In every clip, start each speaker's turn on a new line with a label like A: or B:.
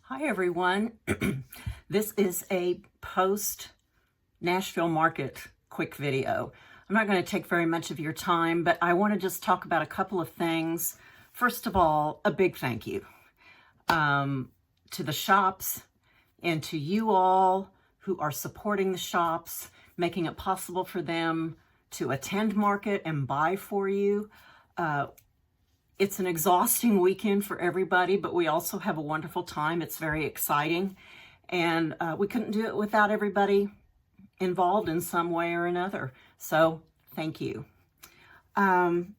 A: Hi everyone. This is a post Nashville Market quick video. I'm not going to take very much of your time, but I want to just talk about a couple of things. First of all, a big thank you to the shops and to you all who are supporting the shops, making it possible for them to attend market and buy for you. It's an exhausting weekend for everybody, but we also have a wonderful time. It's very exciting, and we couldn't do it without everybody involved in some way or another. So thank you. And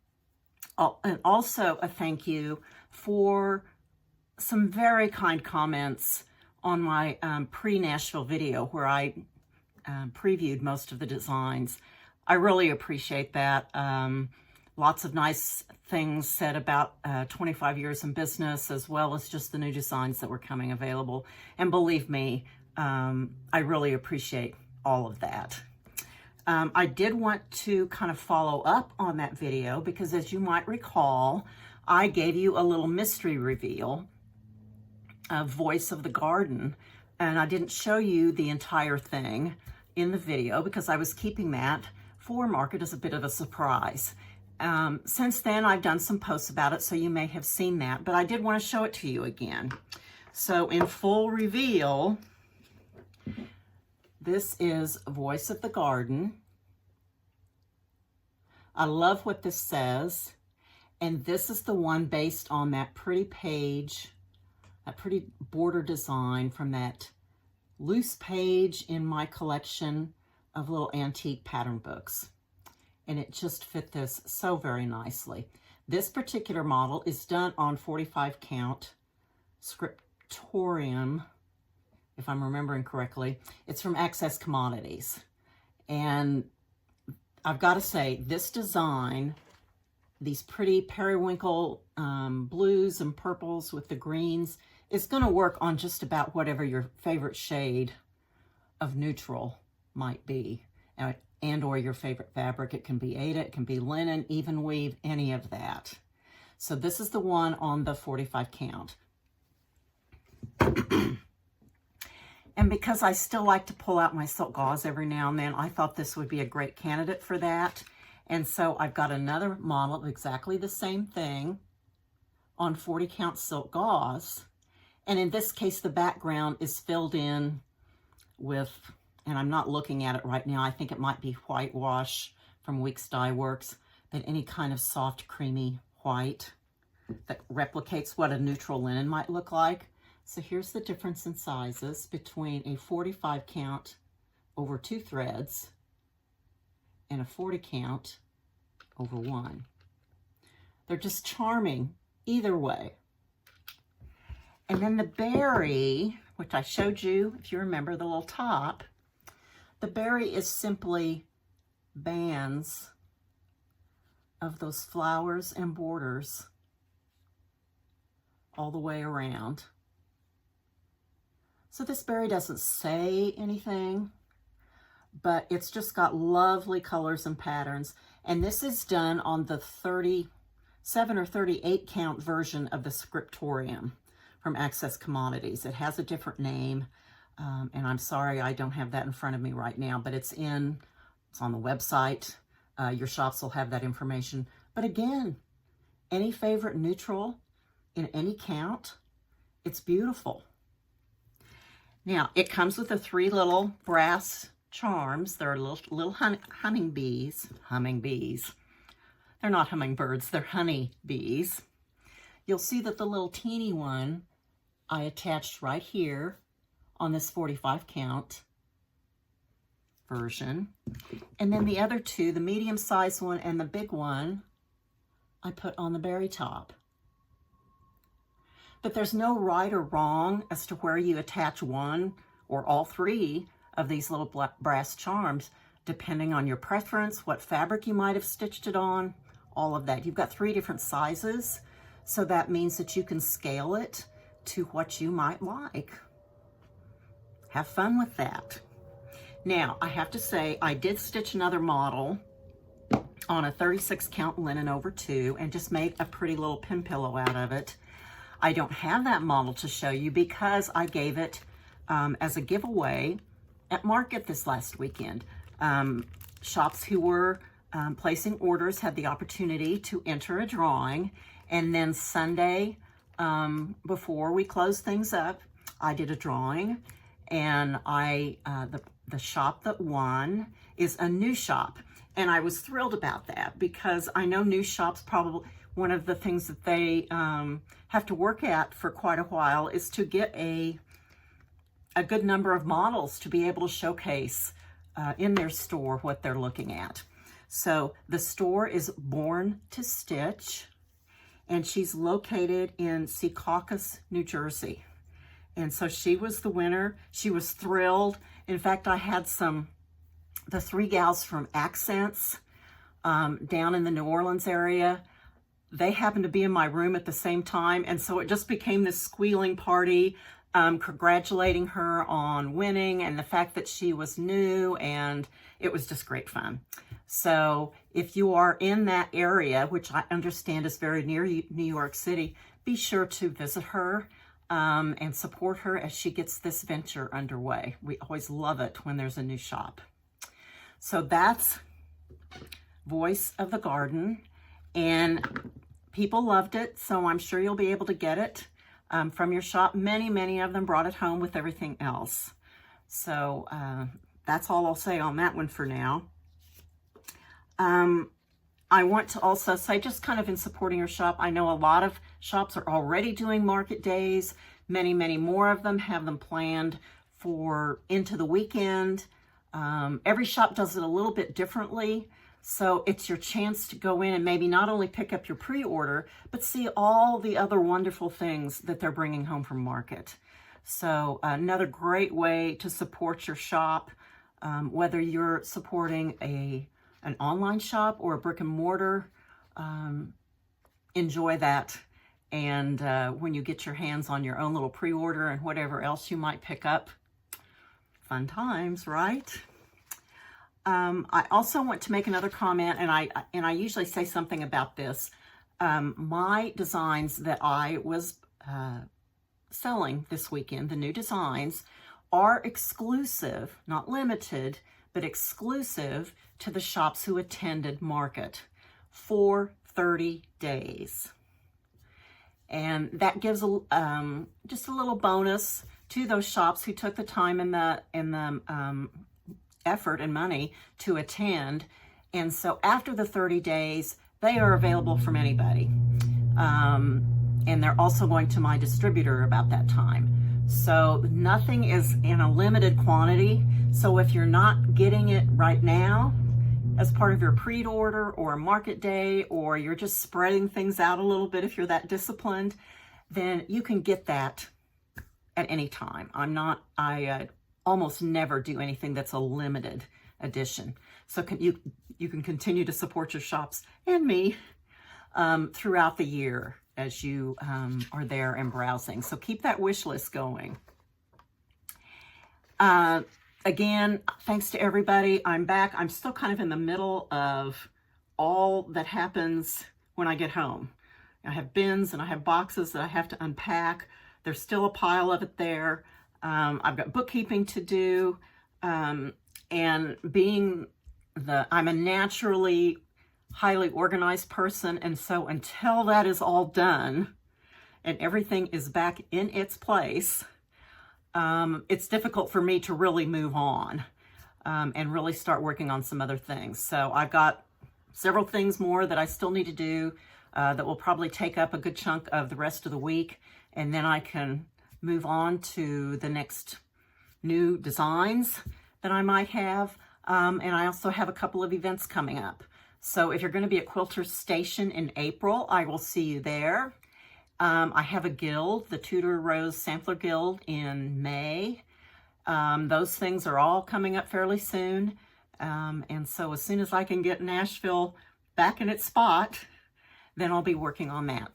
A: also a thank you for some very kind comments on my pre-Nashville video where I previewed most of the designs. I really appreciate that. Lots of nice things said about 25 years in business, as well as just the new designs that were coming available. And believe me, I really appreciate all of that. I did want to kind of follow up on that video because, as you might recall, I gave you a little mystery reveal of Voice of the Garden, and I didn't show you the entire thing in the video because I was keeping that for market as a bit of a surprise. Since then, I've done some posts about it, so you may have seen that, but I did want to show it to you again. So in full reveal, this is Voice of the Garden. I love what this says, and this is the one based on that pretty page, that pretty border design from that loose page in my collection of little antique pattern books. And it just fit this so very nicely. This particular model is done on 45 count scriptorium, if I'm remembering correctly. It's from Access Commodities. And I've got to say, this design, these pretty periwinkle blues and purples with the greens, is going to work on just about whatever your favorite shade of neutral might be. And or your favorite fabric. It can be Aida, it can be linen, even weave, any of that. So this is the one on the 45 count. And because I still like to pull out my silk gauze every now and then, I thought this would be a great candidate for that. And so I've got another model of exactly the same thing on 40 count silk gauze. And in this case, the background is filled in with, and I'm not looking at it right now, I think it might be whitewash from Weeks Dye Works, but any kind of soft, creamy white that replicates what a neutral linen might look like. So here's the difference in sizes between a 45 count over 2 threads and a 40 count over 1. They're just charming either way. And then the berry, which I showed you, if you remember, the little top, the berry is simply bands of those flowers and borders all the way around. So this berry doesn't say anything, but it's just got lovely colors and patterns. And this is done on the 37 or 38 count version of the scriptorium from Access Commodities. It has a different name. And I'm sorry I don't have that in front of me right now, but it's on the website. Your shops will have that information. But again, any favorite neutral in any count, it's beautiful. Now, it comes with the 3 little brass charms. They're little honeybees. They're not hummingbirds, they're honeybees. You'll see that the little teeny one I attached right here on this 45 count version. And then the other 2, the medium sized one and the big one, I put on the berry top. But there's no right or wrong as to where you attach one or all 3 of these little brass charms, depending on your preference, what fabric you might have stitched it on, all of that. You've got 3 different sizes, so that means that you can scale it to what you might like. Have fun with that. Now, I have to say, I did stitch another model on a 36 count linen over 2 and just made a pretty little pin pillow out of it. I don't have that model to show you because I gave it as a giveaway at market this last weekend. Shops who were placing orders had the opportunity to enter a drawing, and then Sunday, before we closed things up, I did a drawing, and the shop that won is a new shop. And I was thrilled about that because I know new shops, probably one of the things that they have to work at for quite a while is to get a good number of models to be able to showcase in their store what they're looking at. So the store is Born to Stitch, and she's located in Secaucus, New Jersey. And so she was the winner. She was thrilled. In fact, I had the 3 gals from Accents down in the New Orleans area. They happened to be in my room at the same time. And so it just became this squealing party, congratulating her on winning and the fact that she was new. And it was just great fun. So if you are in that area, which I understand is very near New York City, be sure to visit her and support her as she gets this venture underway. We always love it when there's a new shop. So that's Voice of the Garden, and people loved it, so I'm sure you'll be able to get it from your shop. Many of them brought it home with everything else. So that's all I'll say on that one for now. I want to also say, just kind of in supporting your shop, I know a lot of shops are already doing market days. Many more of them have them planned for into the weekend. Every shop does it a little bit differently. So it's your chance to go in and maybe not only pick up your pre-order, but see all the other wonderful things that they're bringing home from market. So another great way to support your shop, whether you're supporting an online shop or a brick and mortar, enjoy that. And when you get your hands on your own little pre-order and whatever else you might pick up, fun times, right? I also want to make another comment, and I usually say something about this. My designs that I was selling this weekend, the new designs, are exclusive, not limited, but exclusive to the shops who attended market for 30 days. And that gives just a little bonus to those shops who took the time and the effort and money to attend. And so after the 30 days, they are available from anybody. And they're also going to my distributor about that time. So nothing is in a limited quantity. So if you're not getting it right now as part of your pre-order or a market day, or you're just spreading things out a little bit if you're that disciplined, then you can get that at any time. I almost never do anything that's a limited edition. So you can continue to support your shops and me throughout the year as you are there and browsing. So keep that wish list going. Again, thanks to everybody. I'm back. I'm still kind of in the middle of all that happens when I get home. I have bins and I have boxes that I have to unpack. There's still a pile of it there. I've got bookkeeping to do. And I'm a naturally highly organized person. And so until that is all done and everything is back in its place, it's difficult for me to really move on and really start working on some other things. So I've got several things more that I still need to do that will probably take up a good chunk of the rest of the week. And then I can move on to the next new designs that I might have. And I also have a couple of events coming up. So if you're going to be at Quilters Station in April, I will see you there. I have a guild, the Tudor Rose Sampler Guild, in May. Those things are all coming up fairly soon. And so as soon as I can get Nashville back in its spot, then I'll be working on that.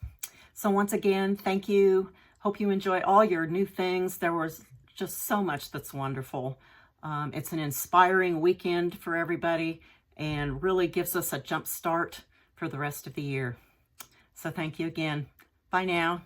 A: So once again, thank you. Hope you enjoy all your new things. There was just so much that's wonderful. It's an inspiring weekend for everybody and really gives us a jump start for the rest of the year. So thank you again. Bye now.